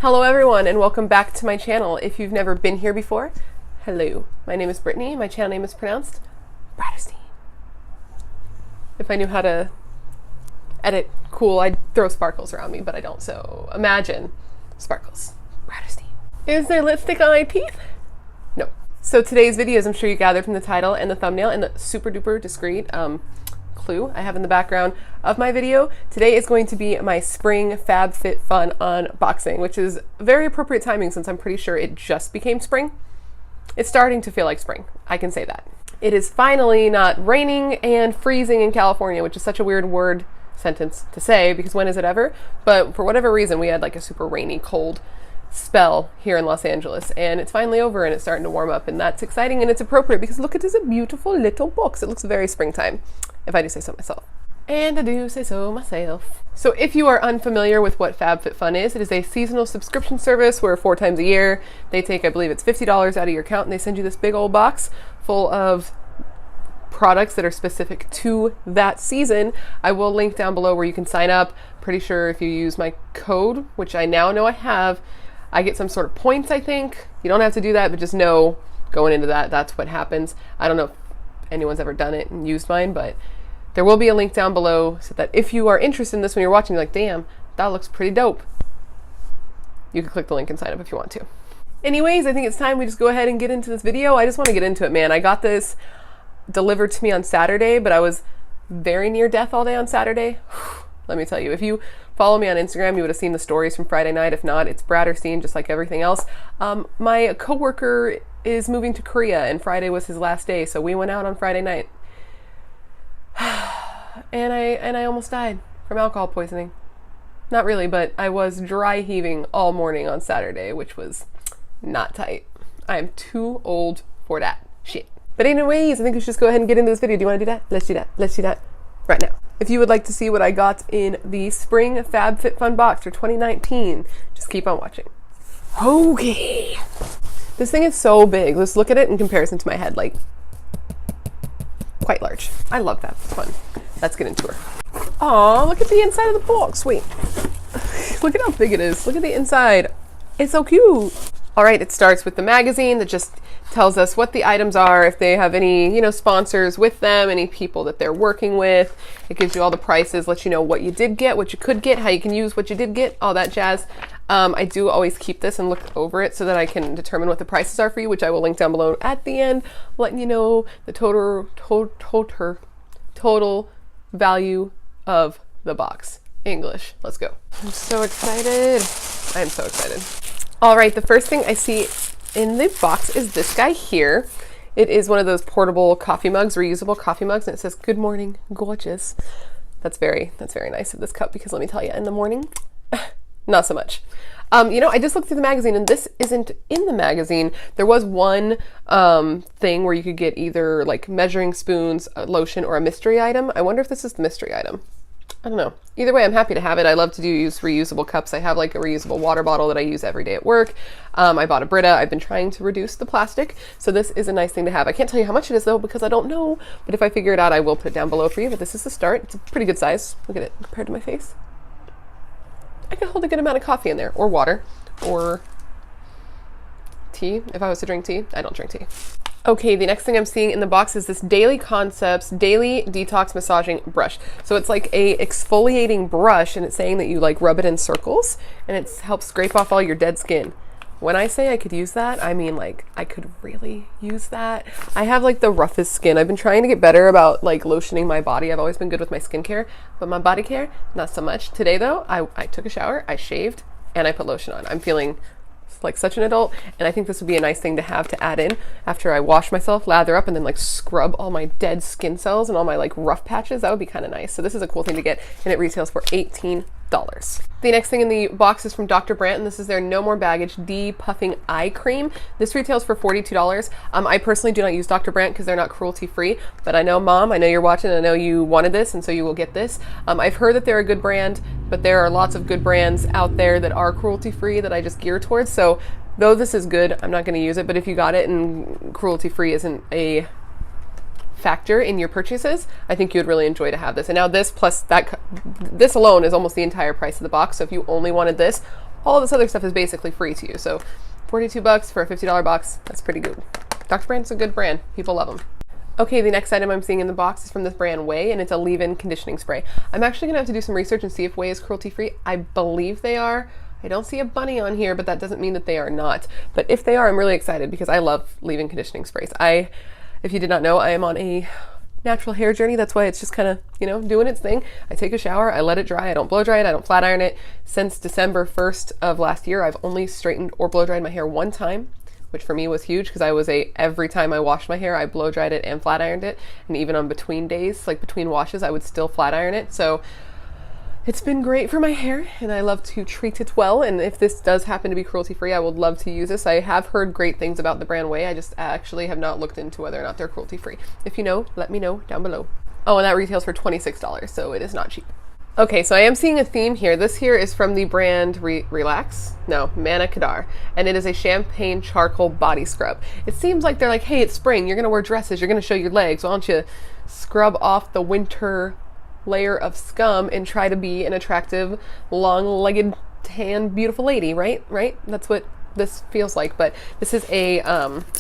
Hello everyone and welcome back to my channel. If you've never been here before, hello. My name is Brittany. My channel name is pronounced Bratterstein. If I knew how to edit cool, I'd throw sparkles around me, but I don't, so imagine sparkles. Bratterstein. Is there lipstick on my teeth? No. So today's video, as I'm sure you gathered from the title and the thumbnail and the super duper discreet clue I have in the background of my video, today is going to be my spring FabFitFun unboxing, which is very appropriate timing since I'm pretty sure it just became spring. It's starting to feel like spring, I can say that. It is finally not raining and freezing in California, which is such a weird word sentence to say because when is it ever? But for whatever reason, we had like a super rainy, cold spell here in Los Angeles, and it's finally over and it's starting to warm up, and that's exciting and it's appropriate because look, it is a beautiful little box. It looks very springtime, if I do say so myself. And I do say so myself. So if you are unfamiliar with what FabFitFun is, it is a seasonal subscription service where 4 times a year they take, I believe it's $50 out of your account, and they send you this big old box full of products that are specific to that season. I will link down below where you can sign up. Pretty sure if you use my code, which I now know I have, I get some sort of points, I think. You don't have to do that, but just know going into that, that's what happens. I don't know if anyone's ever done it and used mine, but there will be a link down below so that if you are interested in this when you're watching, you're like, damn, that looks pretty dope, you can click the link and sign up if you want to. Anyways, I think it's time we just go ahead and get into this video. I just want to get into it, man. I got this delivered to me on Saturday, but I was very near death all day on Saturday. Let me tell you, if you follow me on Instagram, you would have seen the stories from Friday night. If not, it's Bratterstein, just like everything else. My coworker is moving to Korea, and Friday was his last day, so we went out on Friday night. and I almost died from alcohol poisoning. Not really, but I was dry heaving all morning on Saturday, which was not tight. I am too old for that shit. But anyways, I think we should just go ahead and get into this video. Do you want to do that? Let's do that. Let's do that right now. If you would like to see what I got in the spring FabFitFun box for 2019, just keep on watching. Okay. This thing is so big. Let's look at it in comparison to my head. Like, quite large. I love FabFitFun. Let's get into her. Aw, look at the inside of the box. Wait. Look at how big it is. Look at the inside. It's so cute. All right, it starts with the magazine that just tells us what the items are, if they have any, sponsors with them, any people that they're working with. It gives you all the prices, lets you know what you did get, what you could get, how you can use what you did get, all that jazz. I do always keep this and look over it so that I can determine what the prices are for you, which I will link down below at the end, letting you know the total value of the box. English. Let's go. I'm so excited. I'm so excited. All right, the first thing I see in the box is this guy here. It is one of those portable coffee mugs, reusable coffee mugs, and it says, "Good morning, gorgeous." That's very nice of this cup because let me tell you, in the morning, not so much. I just looked through the magazine and this isn't in the magazine. There was one thing where you could get either like measuring spoons, a lotion, or a mystery item. I wonder if this is the mystery item. I don't know. Either way, I'm happy to have it. I love to use reusable cups. I have like a reusable water bottle that I use every day at work. I bought a Brita. I've been trying to reduce the plastic, so this is a nice thing to have. I can't tell you how much it is though because I don't know, but if I figure it out, I will put it down below for you. But this is the start. It's a pretty good size. Look at it compared to my face. I can hold a good amount of coffee in there, or water, or tea. If I was to drink tea, I don't drink tea. Okay, the next thing I'm seeing in the box is this Daily Concepts Daily Detox Massaging Brush. So it's like a exfoliating brush, and it's saying that you like rub it in circles, and it helps scrape off all your dead skin. When I say I could use that, I mean like I could really use that. I have like the roughest skin. I've been trying to get better about like lotioning my body. I've always been good with my skincare, but my body care, not so much. Today though, I took a shower, I shaved, and I put lotion on. I'm feeling like such an adult, and I think this would be a nice thing to have to add in after I wash myself, lather up, and then like scrub all my dead skin cells and all my like rough patches. That would be kind of nice. So this is a cool thing to get, and it retails for $18. The next thing in the box is from Dr. Brandt, and this is their No More Baggage De-Puffing Eye Cream. This retails for $42. I personally do not use Dr. Brandt because they're not cruelty-free, but I know, Mom, I know you're watching, I know you wanted this, and so you will get this. I've heard that they're a good brand, but there are lots of good brands out there that are cruelty-free that I just gear towards, so though this is good, I'm not going to use it, but if you got it and cruelty-free isn't a factor in your purchases, I think you would really enjoy to have this. And now this plus that, this alone is almost the entire price of the box. So if you only wanted this, all this other stuff is basically free to you. So 42 bucks for a $50 box, that's pretty good. Dr. Brand's a good brand. People love them. Okay, the next item I'm seeing in the box is from this brand Way, and it's a leave-in conditioning spray. I'm actually gonna have to do some research and see if Way is cruelty-free. I believe they are. I don't see a bunny on here, but that doesn't mean that they are not. But if they are, I'm really excited because I love leave-in conditioning sprays. If you did not know, I am on a natural hair journey. That's why it's just kind of, you know, doing its thing. I take a shower, I let it dry, I don't blow dry it, I don't flat iron it. Since December 1st of last year, I've only straightened or blow dried my hair one time, which for me was huge because every time I washed my hair, I blow dried it and flat ironed it. And even on between days, like between washes, I would still flat iron it. So it's been great for my hair and I love to treat it well. And if this does happen to be cruelty free, I would love to use this. I have heard great things about the brand Way. I just actually have not looked into whether or not they're cruelty free. If you know, let me know down below. Oh, and that retails for $26, so it is not cheap. Okay, so I am seeing a theme here. This here is from the brand Mana Kadar, and it is a champagne charcoal body scrub. It seems like they're like, hey, it's spring, you're gonna wear dresses, you're gonna show your legs, why don't you scrub off the winter layer of scum and try to be an attractive, long-legged, tan, beautiful lady, right? That's what this feels like, but this is a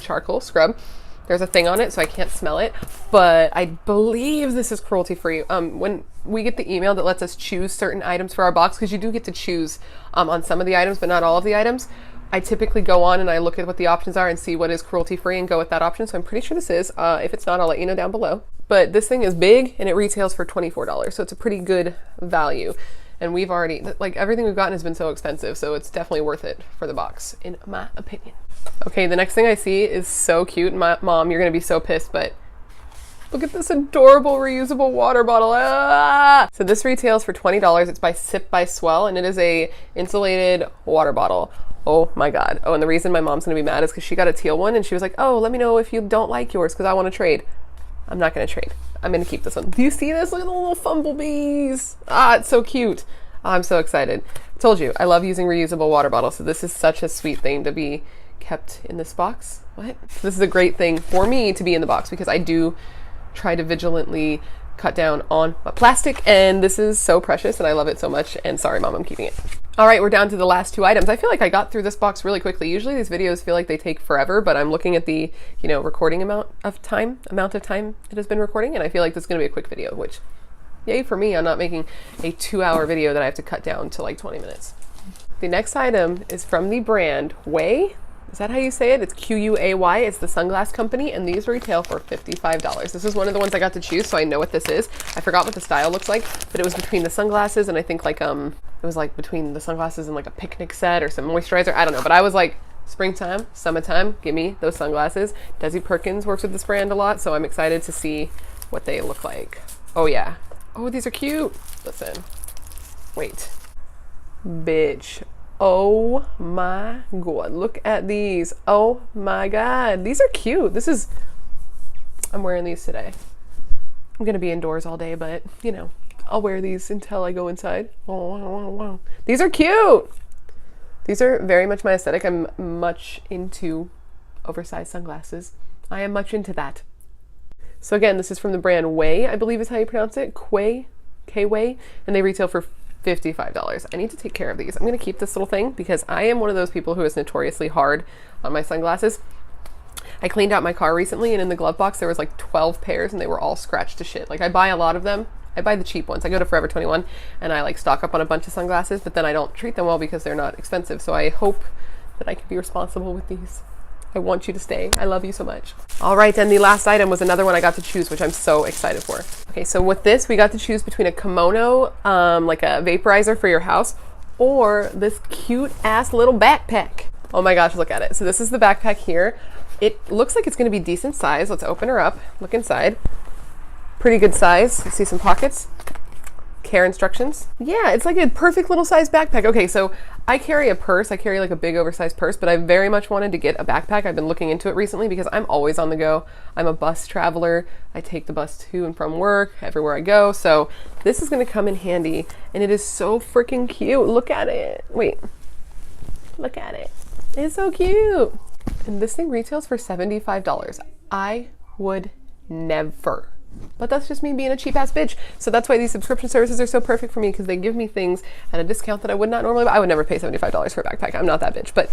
charcoal scrub. There's a thing on it, so I can't smell it, but I believe this is cruelty-free. When we get the email that lets us choose certain items for our box, because you do get to choose on some of the items, but not all of the items, I typically go on and I look at what the options are and see what is cruelty-free and go with that option, so I'm pretty sure this is. If it's not, I'll let you know down below. But this thing is big, and it retails for $24, so it's a pretty good value. And we've already, like, everything we've gotten has been so expensive, so it's definitely worth it for the box, in my opinion. Okay, the next thing I see is so cute. Mom, you're gonna be so pissed, but look at this adorable reusable water bottle. Ah! So this retails for $20. It's by Sip by Swell, and it is a insulated water bottle. Oh my God. Oh, and the reason my mom's gonna be mad is because she got a teal one, and she was like, oh, let me know if you don't like yours, because I want to trade. I'm not gonna trade. I'm gonna keep this one. Do you see this? Look at the little fumblebees. Ah, it's so cute. Oh, I'm so excited. I told you, I love using reusable water bottles, so this is such a sweet thing to be kept in this box. What? This is a great thing for me to be in the box because I do try to vigilantly cut down on my plastic, and this is so precious and I love it so much, and sorry Mom, I'm keeping it. All right, we're down to the last two items. I feel like I got through this box really quickly. Usually these videos feel like they take forever, but I'm looking at the, you know, recording amount of time it has been recording, and I feel like this is gonna be a quick video, which yay for me. I'm not making a 2-hour video that I have to cut down to like 20 minutes. The next item is from the brand Way. Is that how you say it? It's Q-U-A-Y. It's the sunglass company, and these retail for $55. This is one of the ones I got to choose, so I know what this is. I forgot what the style looks like, but it was between the sunglasses and I think like, it was like between the sunglasses and like a picnic set or some moisturizer. I don't know, but I was like, springtime, summertime, give me those sunglasses. Desi Perkins works with this brand a lot, so I'm excited to see what they look like. Oh yeah. Oh, these are cute. Listen. Wait. Bitch. Oh my God, look at these. Oh my God, these are cute. I'm wearing these today. I'm gonna be indoors all day, but you know, I'll wear these until I go inside. Oh, these are cute. These are very much my aesthetic. I'm much into oversized sunglasses. I am much into that. So again, this is from the brand Way, I believe is how you pronounce it. K-Way, and they retail for $55. I need to take care of these. I'm going to keep this little thing because I am one of those people who is notoriously hard on my sunglasses. I cleaned out my car recently, and in the glove box there was like 12 pairs and they were all scratched to shit. Like, I buy a lot of them. I buy the cheap ones. I go to Forever 21 and I like stock up on a bunch of sunglasses, but then I don't treat them well because they're not expensive. So I hope that I can be responsible with these. I want you to stay. I love you so much. All right, and the last item was another one I got to choose, which I'm so excited for. Okay, so with this, we got to choose between a kimono, like a vaporizer for your house, or this cute ass little backpack. Oh my gosh, look at it. So this is the backpack here. It looks like it's gonna be decent size. Let's open her up, look inside. Pretty good size. You see some pockets. Care instructions. Yeah, it's like a perfect little size backpack. Okay, so I carry a purse. I carry like a big oversized purse, but I very much wanted to get a backpack. I've been looking into it recently because I'm always on the go. I'm a bus traveler. I take the bus to and from work, everywhere I go. So this is gonna come in handy, and it is so freaking cute. Look at it. Wait, look at it. It's so cute. And this thing retails for $75. I would never But that's just me being a cheap ass bitch. So that's why these subscription services are so perfect for me, because they give me things at a discount that I would not normally buy. I would never pay $75 for a backpack. I'm not that bitch, but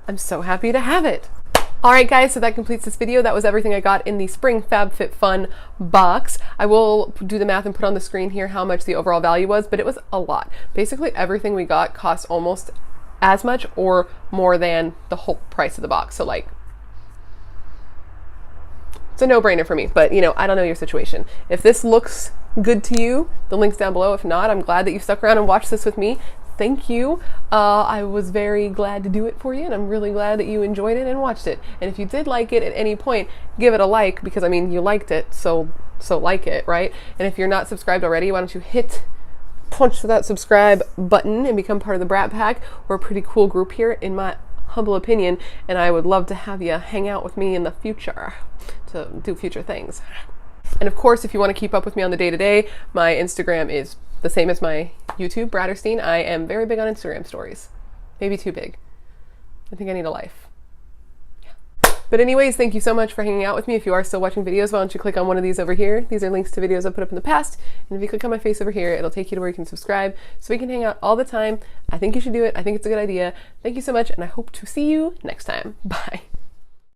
I'm so happy to have it. All right, guys, so that completes this video. That was everything I got in the spring FabFitFun box. I will do the math and put on the screen here how much the overall value was, but it was a lot. Basically, everything we got cost almost as much or more than the whole price of the box. So like, it's a no-brainer for me, but you know, I don't know your situation. If this looks good to you, the link's down below. If not, I'm glad that you stuck around and watched this with me. Thank you. I was very glad to do it for you, and I'm really glad that you enjoyed it and watched it. And if you did like it at any point, give it a like, because I mean, you liked it, so like it, right? And if you're not subscribed already, why don't you punch that subscribe button and become part of the Brat Pack. We're a pretty cool group here, in my humble opinion, and I would love to have you hang out with me in the future to do future things. And of course, if you want to keep up with me on the day-to-day, my Instagram is the same as my YouTube, Bratterstein. I am very big on Instagram stories. Maybe too big. I think I need a life. Yeah. But anyways, thank you so much for hanging out with me. If you are still watching videos, why don't you click on one of these over here? These are links to videos I put up in the past. And if you click on my face over here, it'll take you to where you can subscribe so we can hang out all the time. I think you should do it. I think it's a good idea. Thank you so much, and I hope to see you next time. Bye.